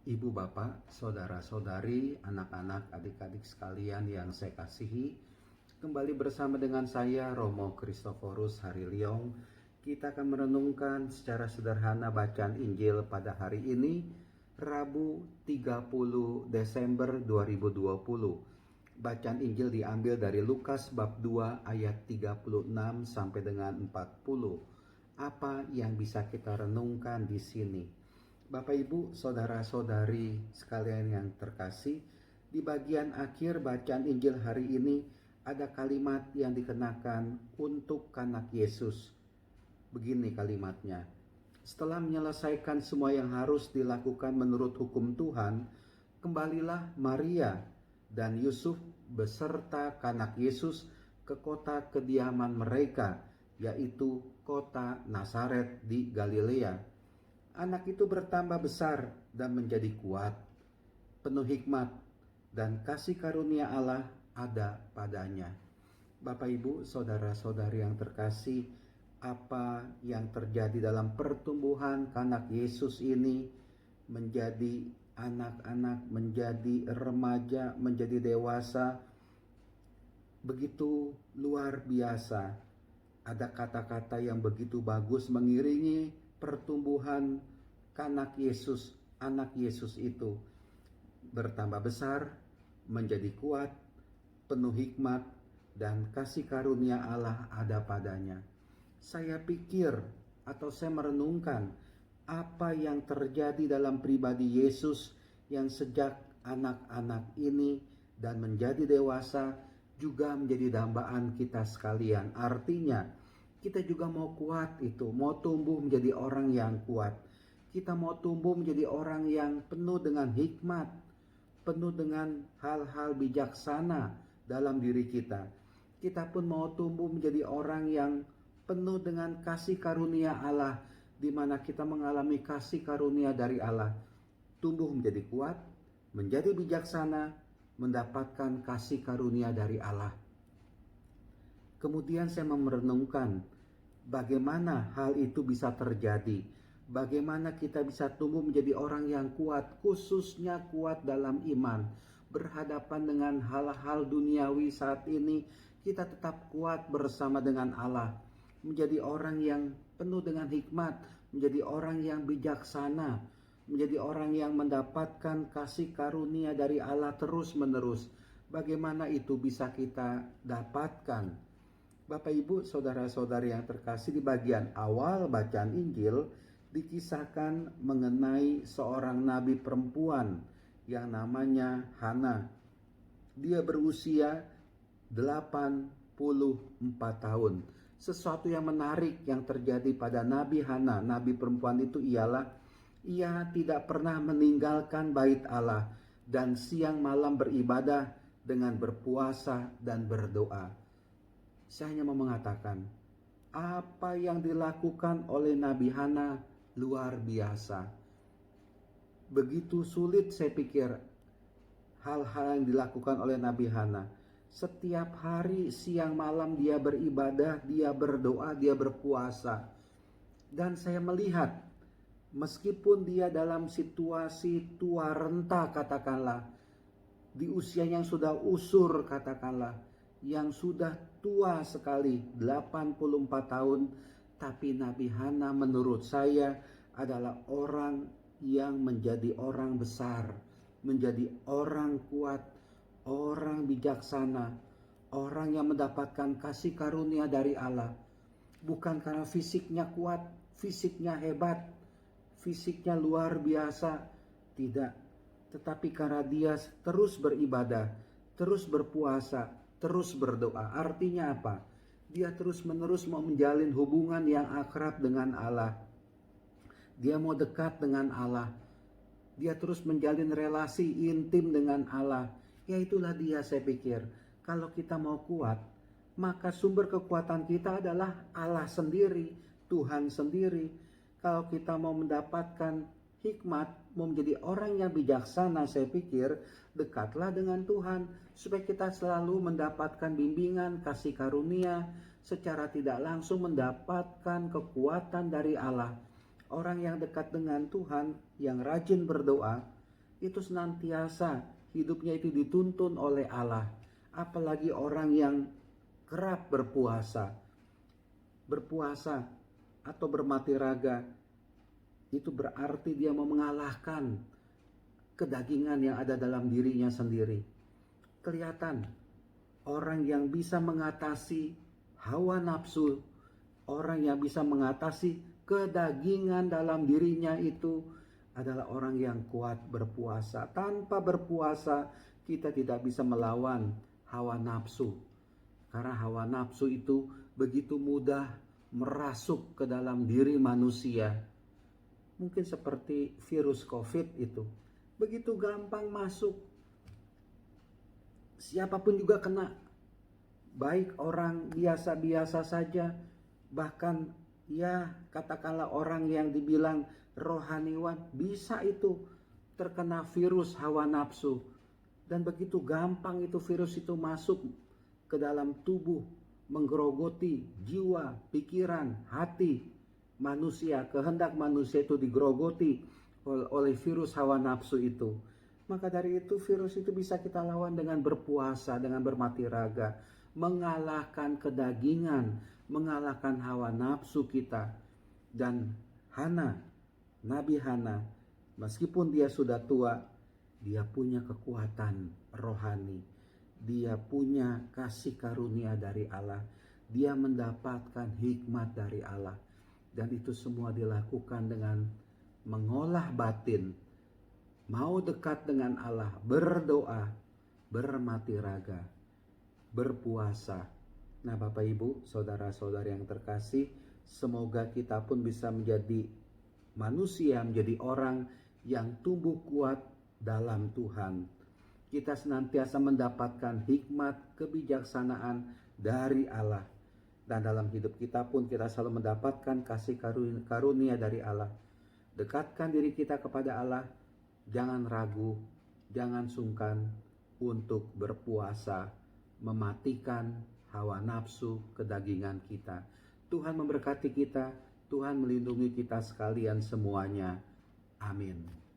Ibu bapak, saudara-saudari, anak-anak, adik-adik sekalian yang saya kasihi, kembali bersama dengan saya Romo Kristoforus Hariliong. Kita akan merenungkan secara sederhana bacaan Injil pada hari ini, Rabu 30 Desember 2020. Bacaan Injil diambil dari Lukas bab 2 ayat 36 sampai dengan 40. Apa yang bisa kita renungkan di sini? Bapak Ibu, saudara-saudari sekalian yang terkasih, di bagian akhir bacaan Injil hari ini ada kalimat yang dikenakan untuk anak Yesus. Begini kalimatnya: setelah menyelesaikan semua yang harus dilakukan menurut hukum Tuhan, kembalilah Maria dan Yusuf beserta anak Yesus ke kota kediaman mereka, yaitu kota Nazaret di Galilea. Anak itu bertambah besar dan menjadi kuat, penuh hikmat, dan kasih karunia Allah ada padanya. Bapak Ibu, saudara-saudari yang terkasih, apa yang terjadi dalam pertumbuhan anak Yesus ini menjadi anak-anak, menjadi remaja, menjadi dewasa, begitu luar biasa. Ada kata-kata yang begitu bagus mengiringi pertumbuhan anak Yesus itu bertambah besar, menjadi kuat, penuh hikmat, dan kasih karunia Allah ada padanya. Saya pikir atau saya merenungkan apa yang terjadi dalam pribadi Yesus yang sejak anak-anak ini dan menjadi dewasa juga menjadi dambaan kita sekalian. Artinya kita juga mau kuat itu, mau tumbuh menjadi orang yang kuat. Kita mau tumbuh menjadi orang yang penuh dengan hikmat, penuh dengan hal-hal bijaksana dalam diri kita. Kita pun mau tumbuh menjadi orang yang penuh dengan kasih karunia Allah, di mana kita mengalami kasih karunia dari Allah. Tumbuh menjadi kuat, menjadi bijaksana, mendapatkan kasih karunia dari Allah. Kemudian saya merenungkan bagaimana hal itu bisa terjadi. Bagaimana kita bisa tumbuh menjadi orang yang kuat, khususnya kuat dalam iman. Berhadapan dengan hal-hal duniawi saat ini, kita tetap kuat bersama dengan Allah. Menjadi orang yang penuh dengan hikmat, menjadi orang yang bijaksana, menjadi orang yang mendapatkan kasih karunia dari Allah terus-menerus. Bagaimana itu bisa kita dapatkan? Bapak Ibu, saudara-saudari yang terkasih, di bagian awal bacaan Injil dikisahkan mengenai seorang nabi perempuan yang namanya Hana. Dia berusia 84 tahun. Sesuatu yang menarik yang terjadi pada Nabi Hana, nabi perempuan itu ialah ia tidak pernah meninggalkan bait Allah dan siang malam beribadah dengan berpuasa dan berdoa. Saya hanya mau mengatakan, apa yang dilakukan oleh Nabi Hana luar biasa. Begitu sulit saya pikir hal-hal yang dilakukan oleh Nabi Hana. Setiap hari siang malam dia beribadah, dia berdoa, dia berpuasa. Dan saya melihat, meskipun dia dalam situasi tua renta katakanlah, di usia yang sudah usur katakanlah, yang sudah tua sekali 84 tahun, tapi Nabi Hana menurut saya adalah orang yang menjadi orang besar, menjadi orang kuat, orang bijaksana, orang yang mendapatkan kasih karunia dari Allah. Bukan karena fisiknya kuat, fisiknya hebat, fisiknya luar biasa, tidak, tetapi karena dia terus beribadah, terus berpuasa, terus berdoa. Artinya apa? Dia terus-menerus mau menjalin hubungan yang akrab dengan Allah. Dia mau dekat dengan Allah. Dia terus menjalin relasi intim dengan Allah. Ya itulah dia, saya pikir. Kalau kita mau kuat, maka sumber kekuatan kita adalah Allah sendiri, Tuhan sendiri. Kalau kita mau mendapatkan hikmat, mau menjadi orang yang bijaksana, saya pikir dekatlah dengan Tuhan supaya kita selalu mendapatkan bimbingan, kasih karunia, secara tidak langsung mendapatkan kekuatan dari Allah. Orang yang dekat dengan Tuhan, yang rajin berdoa, itu senantiasa hidupnya itu dituntun oleh Allah. Apalagi orang yang kerap berpuasa. Berpuasa atau bermati raga itu berarti dia mau mengalahkan kedagingan yang ada dalam dirinya sendiri. Kelihatan orang yang bisa mengatasi hawa nafsu, orang yang bisa mengatasi kedagingan dalam dirinya itu adalah orang yang kuat berpuasa. Tanpa berpuasa kita tidak bisa melawan hawa nafsu. Karena hawa nafsu itu begitu mudah merasuk ke dalam diri manusia. Mungkin seperti virus COVID itu. Begitu gampang masuk. Siapapun juga kena. Baik orang biasa-biasa saja, bahkan ya katakanlah orang yang dibilang rohaniwan, bisa itu terkena virus hawa nafsu. Dan begitu gampang itu virus itu masuk ke dalam tubuh, menggerogoti jiwa, pikiran, hati manusia. Kehendak manusia itu digerogoti oleh virus hawa nafsu itu. Maka dari itu virus itu bisa kita lawan dengan berpuasa, dengan bermati raga, mengalahkan kedagingan, mengalahkan hawa nafsu kita. Dan Nabi Hana, meskipun dia sudah tua, dia punya kekuatan rohani. Dia punya kasih karunia dari Allah. Dia mendapatkan hikmat dari Allah. Dan itu semua dilakukan dengan mengolah batin, mau dekat dengan Allah, berdoa, bermati raga, berpuasa. Nah, Bapak Ibu, saudara-saudara yang terkasih, semoga kita pun bisa menjadi manusia, menjadi orang yang tumbuh kuat dalam Tuhan. Kita senantiasa mendapatkan hikmat, kebijaksanaan dari Allah. Dan dalam hidup kita pun kita selalu mendapatkan kasih karunia dari Allah. Dekatkan diri kita kepada Allah, jangan ragu, jangan sungkan untuk berpuasa, mematikan hawa nafsu kedagingan kita. Tuhan memberkati kita, Tuhan melindungi kita sekalian semuanya. Amin.